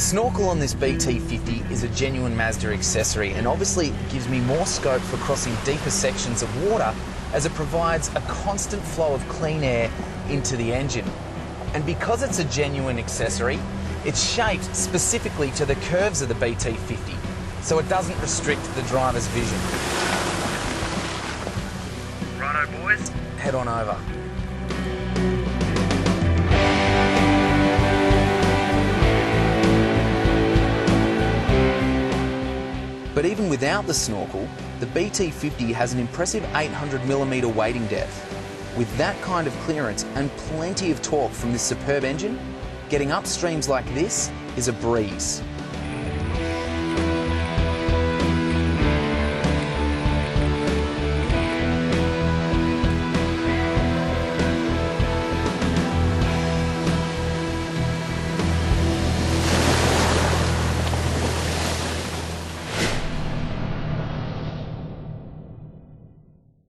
snorkel on this BT-50 is a genuine Mazda accessory, and obviously it gives me more scope for crossing deeper sections of water as it provides a constant flow of clean air into the engine. And because it's a genuine accessory, it's shaped specifically to the curves of the BT-50, so it doesn't restrict the driver's vision. Righto, boys. Head on over. But even without the snorkel, the BT-50 has an impressive 800mm wading depth. With that kind of clearance and plenty of torque from this superb engine, getting up streams like this is a breeze.